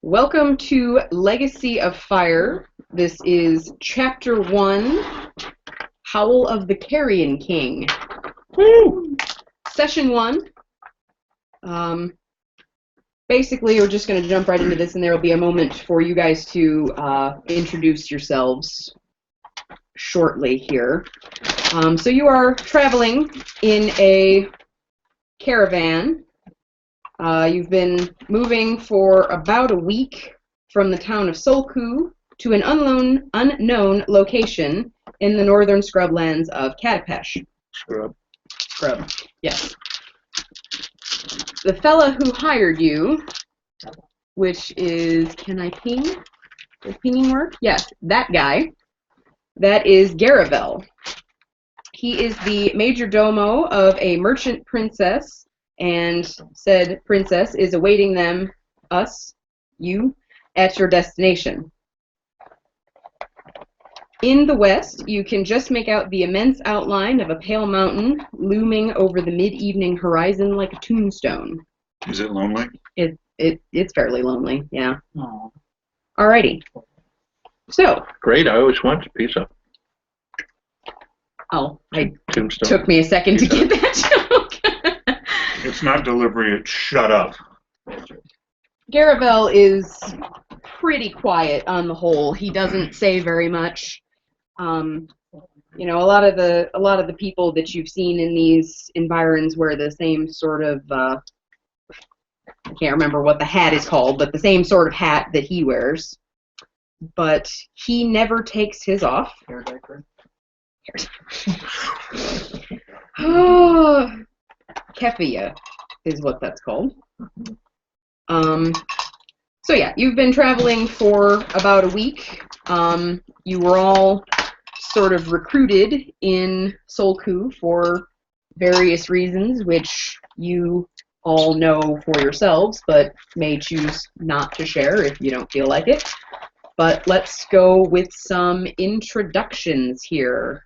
Welcome to Legacy of Fire. This is Chapter 1, Howl of the Carrion King. Woo! Session 1. Basically, we're just going to jump right into this, and there will be a moment for you guys to introduce yourselves shortly here. So you are traveling in a caravan. You've been moving for about a week from the town of Solku to an unknown location in the northern scrublands of Katapesh. Scrub, yes. The fella who hired you, which is, can I ping? Does pinging work? Yes, that guy. That is Garavel. He is the major domo of a merchant princess, and said princess is awaiting you, at your destination. In the west, you can just make out the immense outline of a pale mountain looming over the mid-evening horizon like a tombstone. is it lonely? It's fairly lonely, yeah. Aww. Alrighty. So. Great, I always wanted a pizza. Oh, it Tombstone. took me a second to get that joke. It's not delivery, it's shut up. Garavel is pretty quiet on the whole. He doesn't say very much. You know, a lot of the people that you've seen in these environs wear the same sort of I can't remember what the hat is called, but the same sort of hat that he wears. But he never takes his off. Hair diaper. Oh, Kefia is what that's called. So yeah, you've been traveling for about a week. You were all sort of recruited in Solku for various reasons, which you all know for yourselves, but may choose not to share if you don't feel like it. But let's go with some introductions here.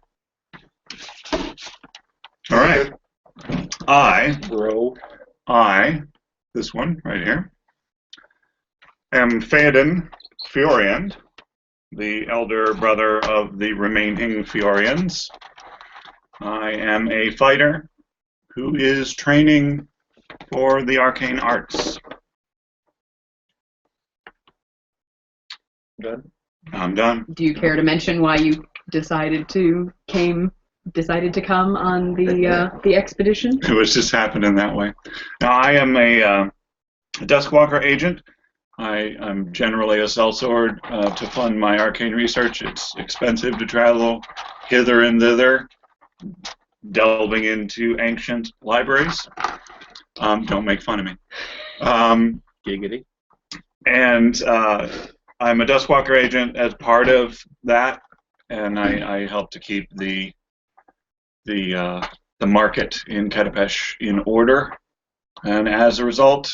All right. This one right here, am Theoden Fioriand, the elder brother of the remaining Fiorians. I am a fighter who is training for the arcane arts. Done. I'm done. Do you care to mention why you decided to come on the expedition? It was just happening that way. Now, I am a Duskwalker agent. I'm generally a sellsword to fund my arcane research. It's expensive to travel hither and thither, delving into ancient libraries. Don't make fun of me. Giggity. And I'm a Duskwalker agent as part of that, and I help to keep the market in Katapesh in order, and as a result,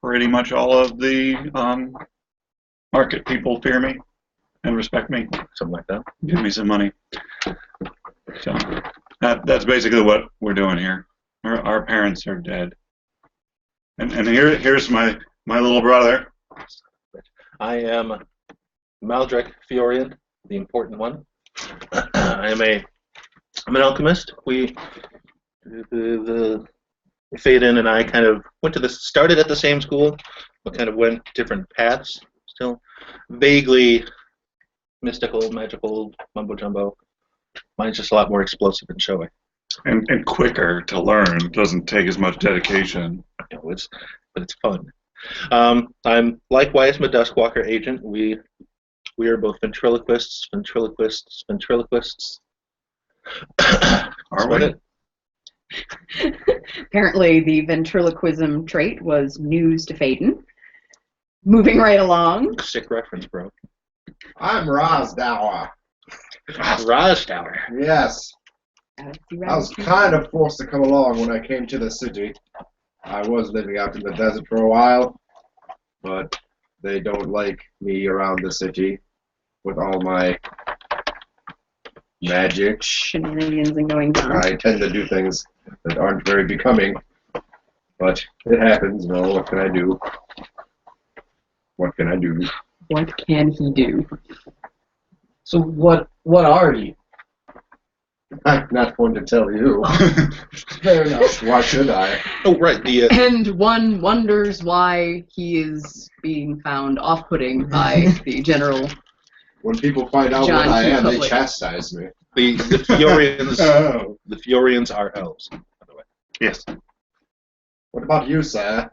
pretty much all of the market people fear me and respect me. Something like that. Give me some money. So that's basically what we're doing here. Our parents are dead, and here's my little brother. I am Maldrek Fiorian, the important one. I'm an alchemist. The Faden and I kind of started at the same school, but kind of went different paths. Still vaguely mystical, magical, mumbo jumbo. Mine's just a lot more explosive and showy. And quicker to learn. Doesn't take as much dedication. But it's fun. I'm likewise a Duskwalker agent. We are both ventriloquists. Are we? Apparently the ventriloquism trait was news to Phaeton. Moving right along. Sick reference, bro. I'm Rosdower. Rosdower. Yes. I was kind of forced to come along when I came to the city. I was living out in the desert for a while, but they don't like me around the city with all my magic. Shenanigans and going down. I tend to do things that aren't very becoming, but it happens, what can I do? What can I do? What can he do? So what are you? I'm not going to tell you. Fair enough. Why should I? Oh, right. The And one wonders why he is being found off-putting by the general. When people find out John what I Q. am, they Public. chastise me. the Fiorians. Oh. The Fiorians are elves, by the way. Yes. What about you, sir?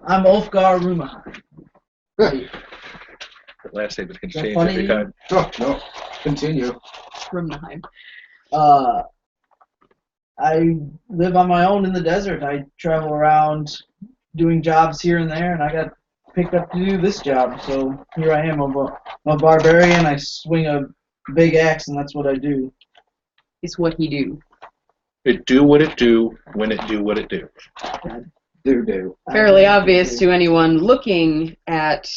I'm Ulfgar Rumahan. Right. The last name is going to Is that change funny every to you? time. Oh, no. Continue. Rumnheim. I live on my own in the desert. I travel around doing jobs here and there, and I got picked up to do this job. So here I am. I'm a barbarian. I swing a big axe, and that's what I do. Is what he do. It do what it do when it do what it do. Do. Fairly obvious to anyone looking at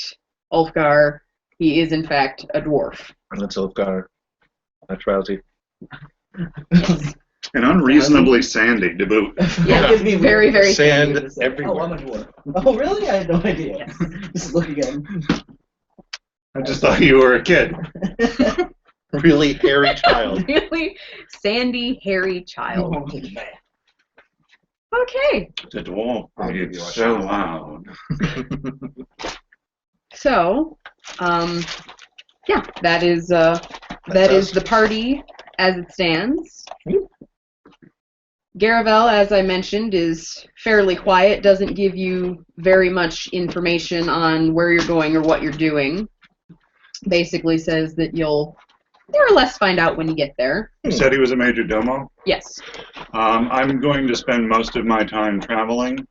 Ulfgar, he is in fact a dwarf. And that's Ulfgar. That's Rousey. And unreasonably sandy to boot. Yeah, Gives me very, very Sand to say, everywhere. Oh, I'm a dwarf. Oh, really? I had no idea. Just look again. I just thought you were a kid. Really hairy child. Really sandy, hairy child. Oh, man. Okay, The dwarf I'll give is you a so shot. loud. so, yeah, that is the party as it stands. Garavel, as I mentioned, is fairly quiet, doesn't give you very much information on where you're going or what you're doing. Basically says that you'll more or less find out when you get there. You said he was a major domo? Yes. I'm going to spend most of my time traveling,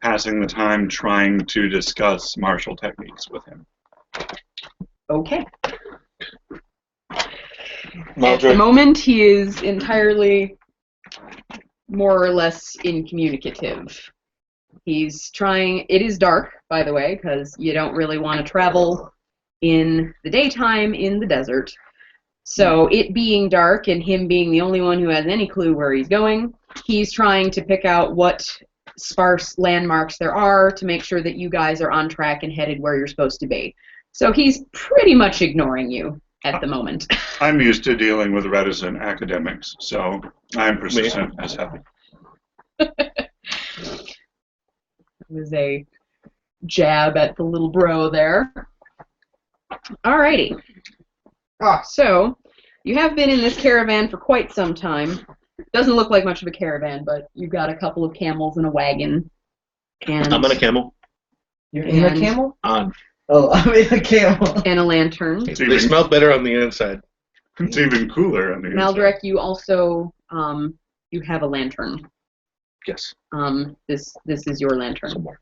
passing the time trying to discuss martial techniques with him. Okay. At the Maldrick, moment, he is entirely more or less incommunicative. He's trying. It is dark, by the way, because you don't really want to travel in the daytime in the desert. So it being dark and him being the only one who has any clue where he's going, he's trying to pick out what sparse landmarks there are to make sure that you guys are on track and headed where you're supposed to be. So he's pretty much ignoring you at the moment. I'm used to dealing with reticent academics, so I'm persistent as hell. It was a jab at the little bro there. Alrighty. So, you have been in this caravan for quite some time. Doesn't look like much of a caravan, but you've got a couple of camels and a wagon. And I'm on a camel. You're in a And- camel? On. Oh, I'm in a camel. and a lantern. They smell better on the inside. It's even cooler on the inside. Maldrek, you also you have a lantern. Yes. This is your lantern. Some more.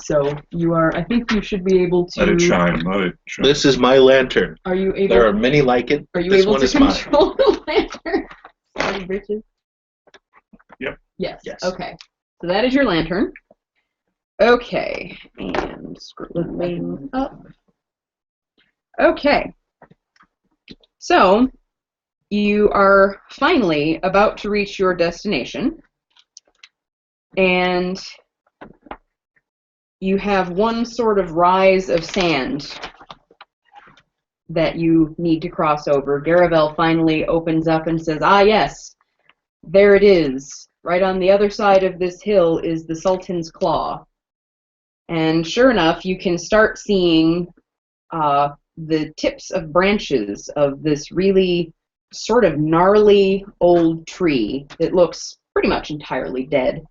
So you are. I think you should be able to. Let it shine, let it shine. This is my lantern. Are you able? There are many like it. Are you This able one to is mine. control the lantern? Sorry, Britches. Yep. Yes. Yes. Okay. So that is your lantern. Okay. And scrolling up. Okay. So you are finally about to reach your destination, and you have one sort of rise of sand that you need to cross over. Garavel finally opens up and says, "Ah, yes, there it is. Right on the other side of this hill is the Sultan's Claw." And sure enough, you can start seeing the tips of branches of this really sort of gnarly old tree that looks pretty much entirely dead.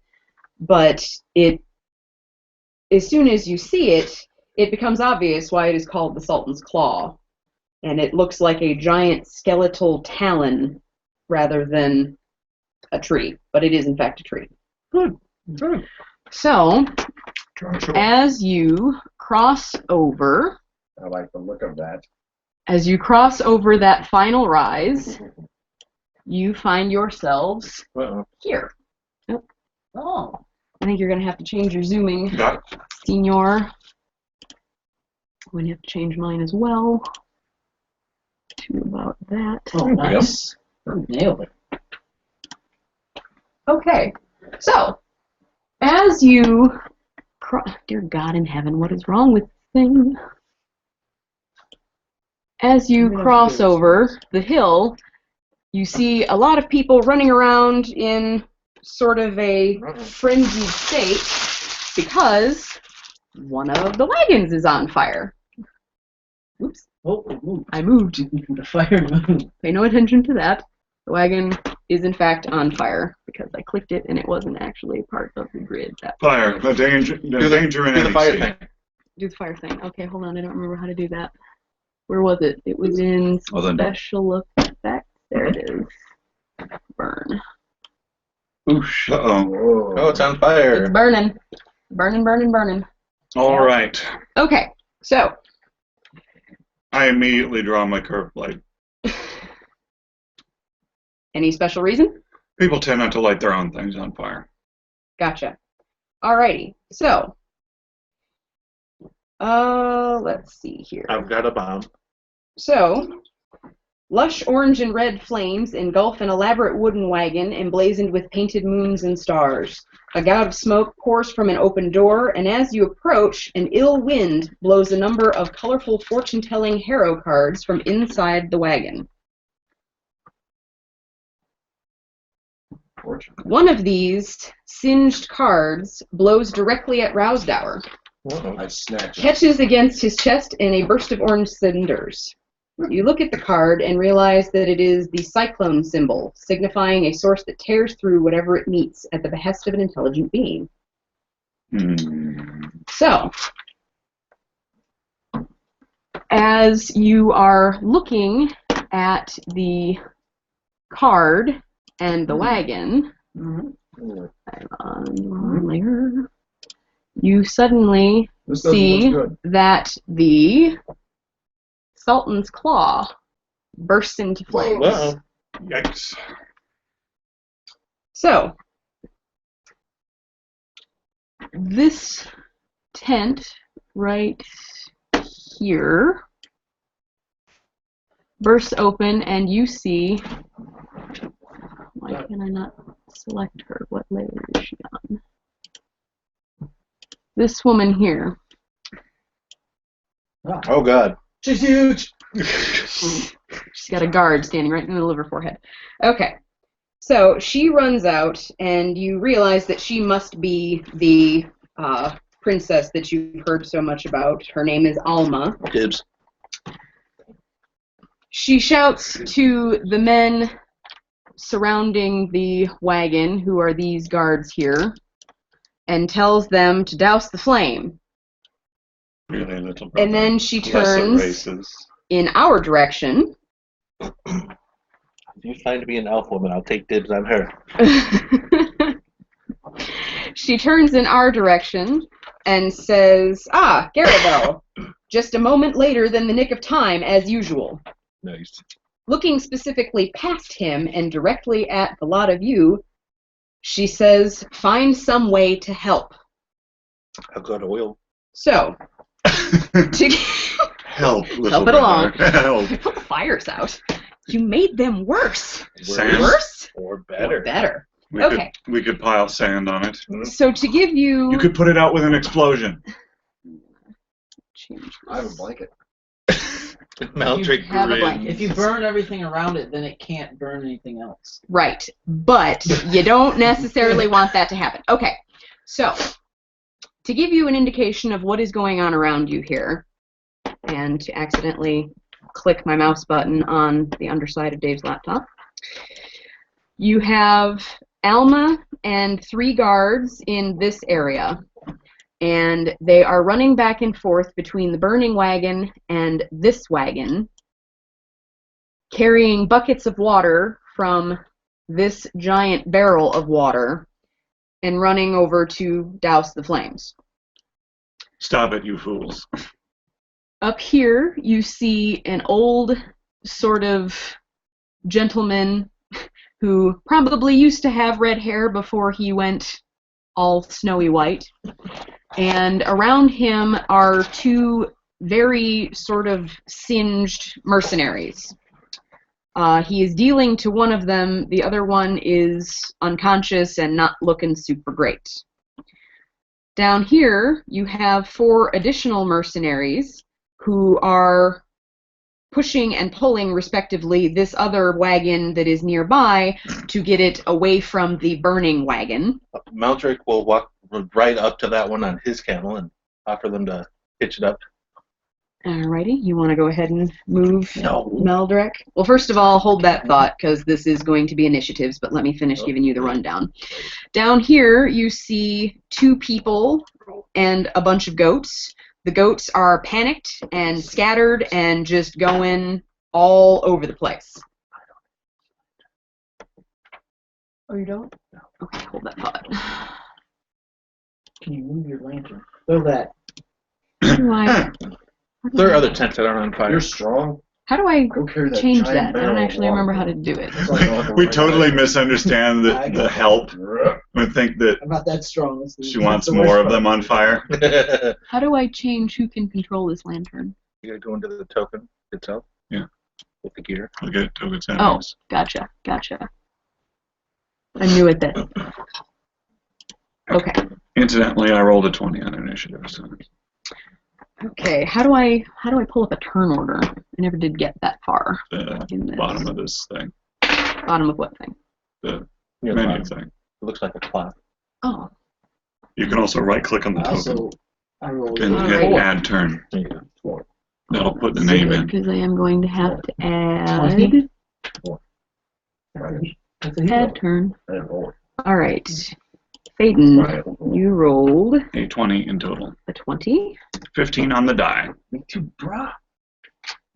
But as soon as you see it, it becomes obvious why it is called the Sultan's Claw. And it looks like a giant skeletal talon rather than a tree. But it is, in fact, a tree. So, as you cross over, I like the look of that. as you cross over that final rise, you find yourselves Uh-oh. here. Oh. I think you're going to have to change your zooming, Got it. Senor. I'm going to have to change mine as well to about that. Oh, nice. Nailed it. Okay, so as you Dear God in heaven, what is wrong with this thing? As you cross over the hill, you see a lot of people running around in sort of a frenzied state because one of the wagons is on fire. Oops. Oh, it moved. I moved. The fire moved. Pay no attention to that. The wagon is in fact on fire because I clicked it and it wasn't actually part of the grid. Fire. The danger in Do the any fire sea. thing. Do the fire thing. Okay, hold on. I don't remember how to do that. Where was it? It was in special effects. There it is. Burn. Oosh. Uh-oh. Whoa. Oh, it's on fire. It's burning. Burning, burning, burning. All right. Okay, so. I immediately draw my curved blade. Any special reason? People tend not to light their own things on fire. Gotcha. Alrighty, so. Let's see here. I've got a bomb. So, lush orange and red flames engulf an elaborate wooden wagon emblazoned with painted moons and stars. A gout of smoke pours from an open door, and as you approach, an ill wind blows a number of colorful fortune-telling tarot cards from inside the wagon. One of these singed cards blows directly at Rousdower, I snatched it. catches against his chest in a burst of orange cinders. You look at the card and realize that it is the cyclone symbol, signifying a source that tears through whatever it meets at the behest of an intelligent being. So, as you are looking at the card and the wagon, you suddenly This doesn't see look good. that the Sultan's Claw bursts into flames. Wow. Yikes. So, this tent right here bursts open and you see, why can I not select her? What layer is she on? This woman here. Oh, God. She's huge. She's got a guard standing right in the middle of her forehead. Okay. So she runs out, and you realize that she must be the princess that you've heard so much about. Her name is Alma. Gibbs. She shouts to the men surrounding the wagon, who are these guards here, and tells them to douse the flame. Really, little brother. And then she Lesser turns races. in our direction. If you find to be an elf woman, I'll take dibs on her. She turns in our direction and says, "Ah, Garabel, just a moment later than the nick of time, as usual." Nice. Looking specifically past him and directly at the lot of you, she says, "Find some way to help." I've got oil. So, to Help, little help it brother. along. Help. Put the fires out. You made them worse. Sand? Worse? Or Or better. better. We Okay. we could pile sand on it. So to give you... You could put it out with an explosion. Change I have a this. blanket. Maltrick have a grins. blanket. If you burn everything around it, then it can't burn anything else. Right, but you don't necessarily want that to happen. Okay, so to give you an indication of what is going on around you here, and to accidentally click my mouse button on the underside of Dave's laptop, you have Alma and 3 guards in this area, and they are running back and forth between the burning wagon and this wagon, carrying buckets of water from this giant barrel of water and running over to douse the flames. Stop it, you fools. Up here, you see an old sort of gentleman who probably used to have red hair before he went all snowy white. And around him are 2 very sort of singed mercenaries. He is dealing to one of them. The other one is unconscious and not looking super great. Down here, you have 4 additional mercenaries who are pushing and pulling, respectively, this other wagon that is nearby to get it away from the burning wagon. Maldrick will walk right up to that one on his camel and offer them to hitch it up. Alrighty, you want to go ahead and move No. Meldrek? Well, first of all, hold that thought, because this is going to be initiatives, but let me finish giving you the rundown. Down here, you see 2 people and a bunch of goats. The goats are panicked and scattered and just going all over the place. Oh, you don't? No. Okay, hold that thought. Can you move your lantern? Throw that. How do I, There are other tents that aren't on fire. You're strong. how do I Go carry that change giant that? I don't barrel of actually water. remember how to do it. It's like walking We right totally out. misunderstand the help. We think that I'm not that strong. she wants more of them on fire. You How do I change who can control this lantern? gotta go into the token itself. Yeah. With the gear. We'll get token Oh, settings. gotcha. I'm new at this. Okay. Incidentally, I rolled a 20 on initiative. So. Okay, how do I pull up a turn order? I never did get that far. The In this. bottom of this thing. Bottom of what thing? The Near the menu bottom. thing. It looks like a clock. Oh, You can also right-click on the token I rolled and All hit right. Add Turn. There you go. That'll put the name in. because I am going to have to add 20? add turn. And roll. All right, Phaeton, you rolled A 20 in total. a 20. 15 on the die. Me too, brah.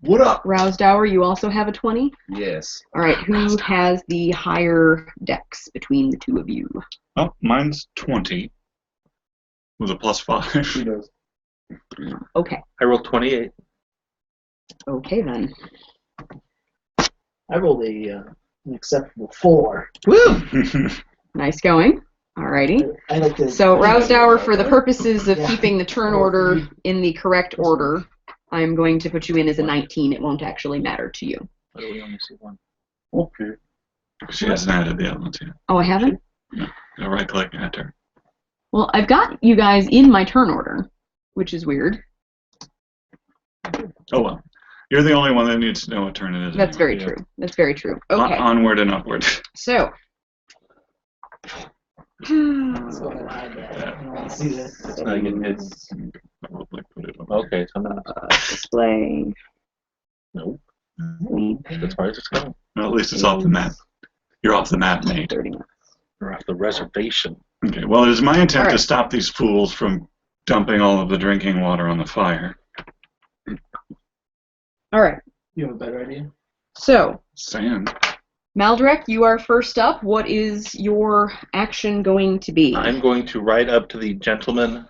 What up? Rousdower, you also have a 20. Yes. All right, who has the higher dex between the 2 of you? Oh, mine's 20 with a +5. She does. Okay, I rolled 28. okay then. I rolled an acceptable 4. Woo! Nice going. Alrighty. I like to. So, Rousdower, for the purposes of Yeah. keeping the turn order in the correct order, I'm going to put you in as a 19. It won't actually matter to you. Why do we only see one? Okay. She hasn't added the other ones yet. Oh, I haven't? Go right-click, Add Turn. Well, I've got you guys in my turn order, which is weird. Oh well. You're the only one that needs to know what turn it is. That's anyway. very true. That's very true. Okay. Onward and upward. So. Let's go ahead and hide that. I don't want to see this. It's not getting hit. Probably put it over. Okay, so I'm gonna. Display. Nope. Link. As far as it's going. Well, at least it's off the map. You're off the map, Nate. 30 minutes. We're off the reservation. Okay. Well, it is my intent All right. to stop these fools from dumping all of the drinking water on the fire. All right. You have a better idea? So, Sand. Maldrek, you are first up. What is your action going to be? I'm going to ride up to the gentleman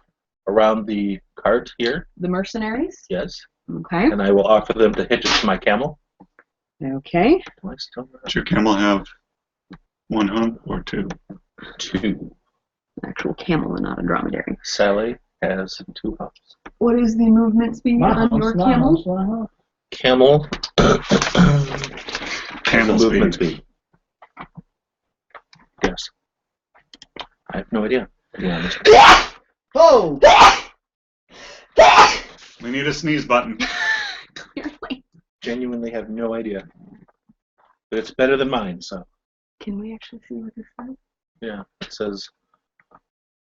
around the cart here. The mercenaries? Yes. Okay. And I will offer them to hitch it to my camel. Okay. Do I still Does your camel have 1 hump or 2? 2. Actual camel and not a dromedary. Sally has 2 humps. What is the movement speed on your camel? Camel. Camel the movement speed. speed. Yes. I have no idea, to be honest. Oh! We need a sneeze button. Clearly. Genuinely have no idea. But it's better than mine, so. Can we actually see what this says? Yeah, it says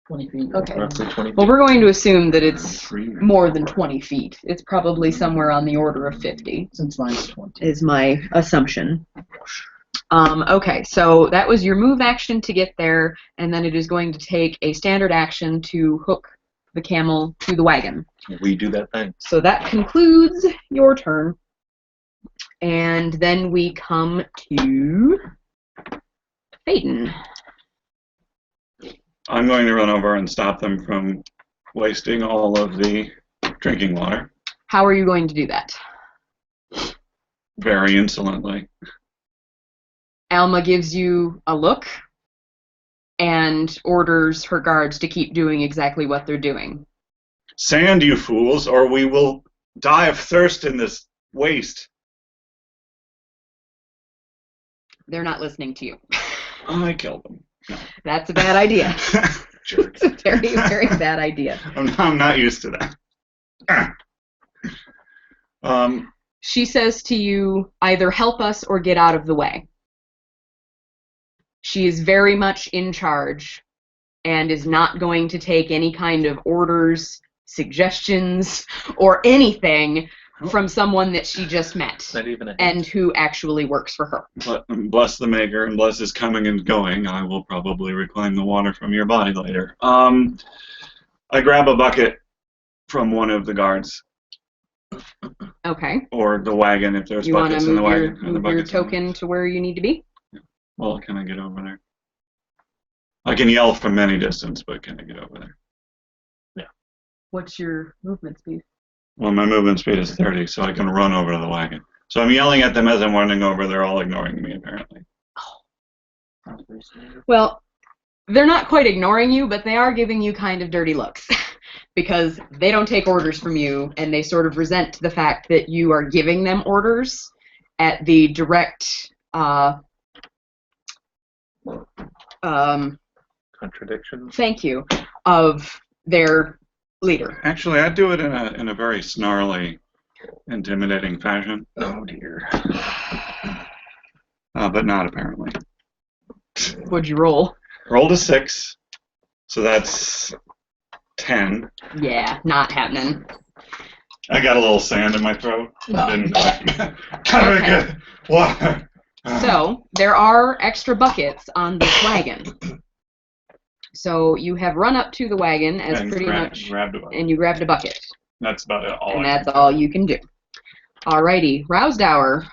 20 feet. Okay. roughly 20 feet. Well, we're going to assume that it's more than 20 feet. It's probably somewhere on the order of 50, Since mine's 20. is my assumption. Okay, so that was your move action to get there, and then it is going to take a standard action to hook the camel to the wagon. We do that thing. So that concludes your turn. And then we come to Phaeton. I'm going to run over and stop them from wasting all of the drinking water How are you going to do that? very insolently. Alma gives you a look and orders her guards to keep doing exactly what they're doing. Sand, you fools, or we will die of thirst in this waste. They're not listening to you. I killed them. No. That's a bad idea. Jerk. It's a very, very bad idea. I'm not used to that. She says to you, either help us or get out of the way. She is very much in charge and is not going to take any kind of orders, suggestions, or anything from someone that she just met Not even a hint. and who actually works for her. But bless the maker and bless his coming and going. I will probably reclaim the water from your body later. I grab a bucket from one of the guards. Okay. Or the wagon if there's You want to buckets in the move wagon. your, move your token to where you need to be? Well, can I get over there? I can yell from any distance, but can I get over there? What's your movement speed? Well, my movement speed is 30, so I can run over to the wagon. So I'm yelling at them as I'm running over. They're all ignoring me, apparently. Well, they're not quite ignoring you, but they are giving you kind of dirty looks. Because they don't take orders from you, and they sort of resent the fact that you are giving them orders at the direct Contradiction. thank you of their leader. Actually, I do it in a very snarly, intimidating fashion. Oh dear. But not apparently. Would you roll? Rolled a 6, so that's 10. Yeah, not happening. I got a little sand in my throat. Oh. Didn't gotta make it water. So, there are extra buckets on this wagon. So, you have run up to the wagon as And pretty much, grabbed a bucket. and you grabbed a bucket. That's about it. And that's all you can do. Alrighty, Rousedower,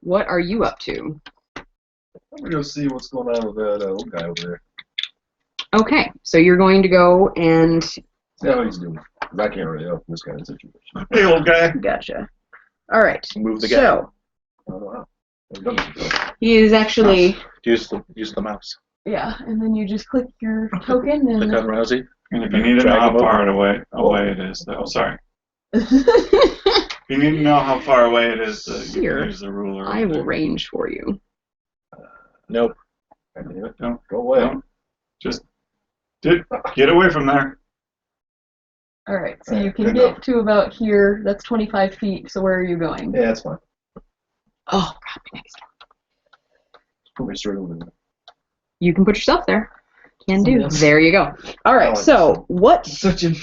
what are you up to? I'm gonna go see what's going on with that old guy over there. Okay, so you're going to go and... See how he's doing. 'Cause I can't really help in this kind of situation. Hey, old guy. Gotcha. Alright, Move the guy. so, I don't know. I've done it before. he is actually... Use the mouse. Yeah, and then you just click your token Click and... on Rousey. And if you need to know how far away it is, though, sorry. If you need to know how far away it is, you Here, can use the ruler. I will range for you. Nope. I mean, Don't, go away. don't. Just get away from there. Alright, so Alright, you can good get enough. to about here. That's 25 feet, so where are you going? Yeah, that's fine. Oh, God, next. Put me straight over there. You can put yourself there. Can do. Yes. There you go. Alright, so Such a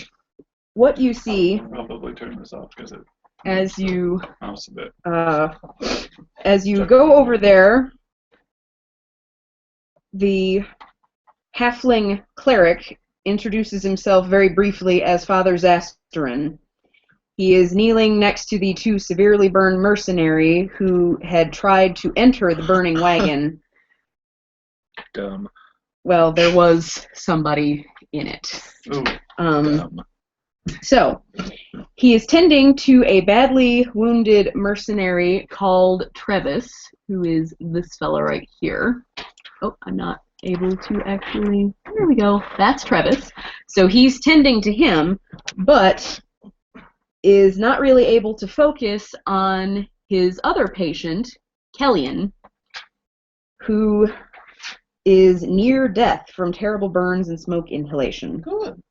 what you see I'll probably turn this off because it as you mouse a bit. go over there, the halfling cleric introduces himself very briefly as Father Zasterin. He is kneeling next to the two severely burned mercenary who had tried to enter the burning wagon. Dumb. Well, there was somebody in it. Ooh. Dumb. So, he is tending to a badly wounded mercenary called Trevis, who is this fella right here. Oh, I'm not able to actually... There we go. That's Trevis. So he's tending to him, but is not really able to focus on his other patient, Kellyan, who is near death from terrible burns and smoke inhalation. Good.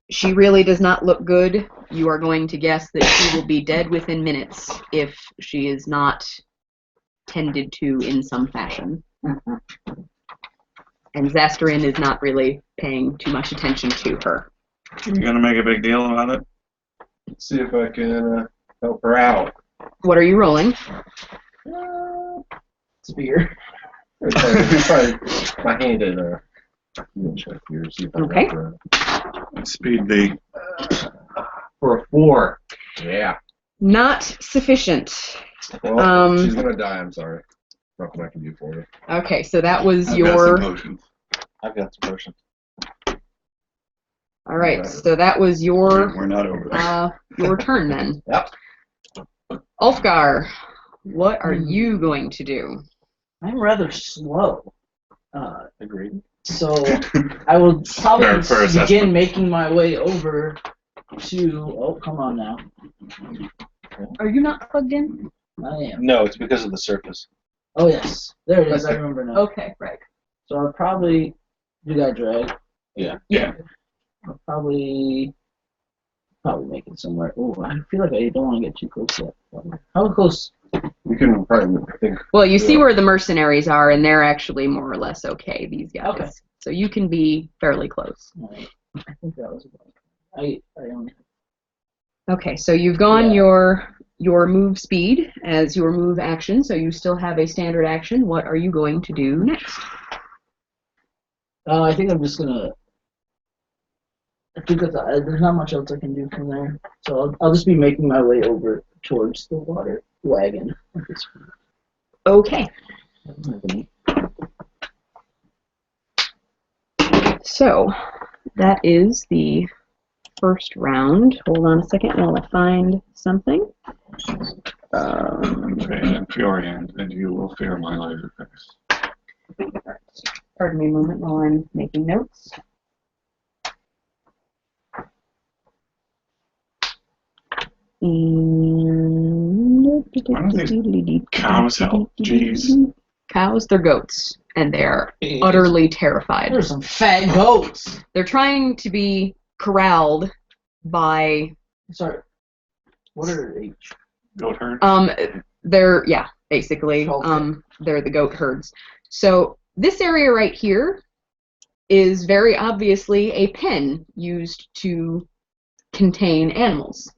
She really does not look good. You are going to guess that she will be dead within minutes if she is not tended to in some fashion. And Zasterin is not really paying too much attention to her. You gonna make a big deal about it? See if I can help her out. What are you rolling? spear. Probably my hand in check here, see if I Okay. got her. Speed B. For a 4. Yeah. Not sufficient. Well, she's gonna die. I'm sorry. Nothing I can do for her. Okay, so that was I've got your... some potions. I've got some potions. All right, so that was your We're not over there. your turn then. Yep. Ulfgar, what are you going to do? I'm rather slow. Agreed. So I will probably Fair assessment. begin making my way over to... Oh, come on now. Are you not plugged in? I am. No, it's because of the surface. Oh, yes. There it is. I remember now. Okay, right. So I'll probably You got drag. Yeah. I'll probably make it somewhere. Oh, I feel like I don't want to get too close yet. How close? You can probably think. Well, you see Yeah. where the mercenaries are, and they're actually more or less okay, these guys. Okay. So you can be fairly close. Alright. I think that was about. I only. Okay, so you've gone Yeah. your move speed as your move action, so you still have a standard action. What are you going to do next? I think I'm just gonna. I think there's not much else I can do from there, so I'll just be making my way over towards the water wagon. At this Okay. point. So that is the first round. Hold on a second while I find something. Fade and Fiorient, and you will fear my laser face. Pardon me a moment while I'm making notes. And Why don't these cows help? Jeez. Cows, they're goats, and they're utterly terrified. There's some fat goats. They're trying to be corralled by Sorry. What are H? Goat herd? they're basically Okay. they're the goat herds. So this area right here is very obviously a pen used to contain animals.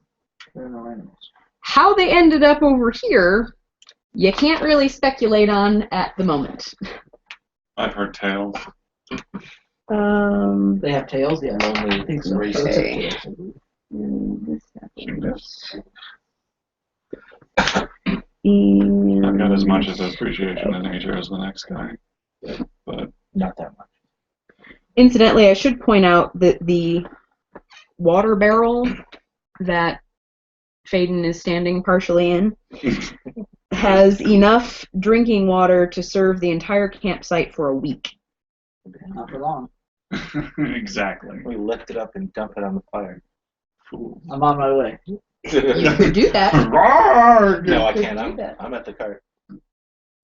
There are no animals. How they ended up over here, you can't really speculate on at the moment. I've heard tales. They have tails, yeah. Only think so. racist. Okay. I've got as much as appreciation of nature as the next guy. But Not that much. Incidentally, I should point out that the water barrel that Faden is standing partially in has enough drinking water to serve the entire campsite for a week. Not for long. exactly. We lift it up and dump it on the fire. Fools. I'm on my way. You could do that. No, I Could can't. do that. I'm at the cart.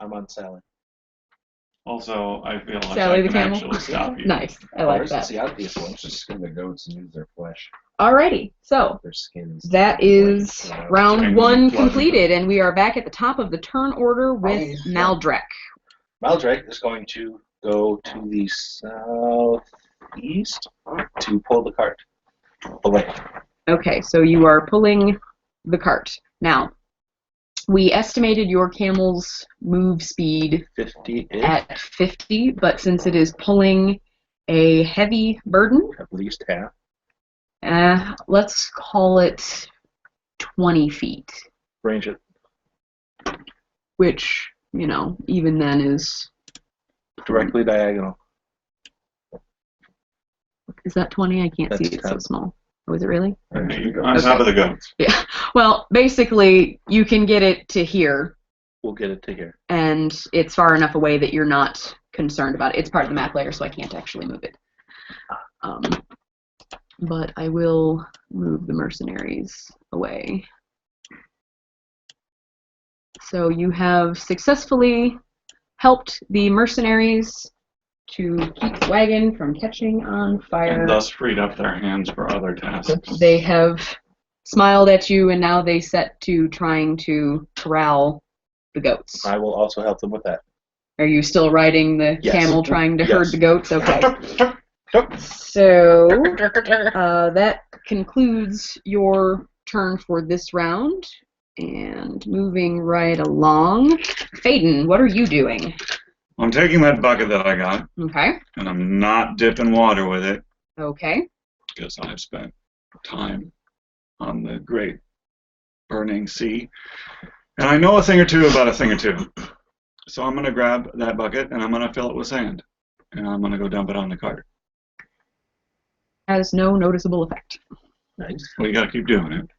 I'm on Sally. Also, I feel like Sally I the can camel. actually stop you. Nice. I like Ours, it's that. the obvious one. Just skin the goats and use their flesh, Alrighty, so their skins. that is round And one plug completed, and we are back at the top of the turn order with Oh, yeah. Maldrek. Maldrake is going to go to the southeast to pull the cart away. Okay, so you are pulling the cart. Now, we estimated your camel's move speed 50 at 50, but since it is pulling a heavy burden, at least half. let's call it 20 feet, Range it which, even then is directly diagonal. that 20? I can't see, That's it's so 10. small. Oh, is it really? On top of the goats. Yeah. Well, basically, you can get it to here, We'll get it to here. and it's far enough away that you're not concerned about it. It's part of the map layer, so I can't actually move it. But I will move the mercenaries away. So you have successfully helped the mercenaries to keep the wagon from catching on fire. And thus freed up their hands for other tasks. They have smiled at you, and now they set to trying to corral the goats. I will also help them with that. Are you still riding the Yes. camel trying to Yes. herd the goats? Okay. So that concludes your turn for this round. And moving right along, Faden, what are you doing? I'm taking that bucket that I got, Okay. and I'm not dipping water with it, Okay. because I've spent time on the great burning sea. And I know a thing or two about a thing or two. So I'm going to grab that bucket, and I'm going to fill it with sand. And I'm going to go dump it on the cart. Has no noticeable effect. Nice. Well, you got to keep doing it.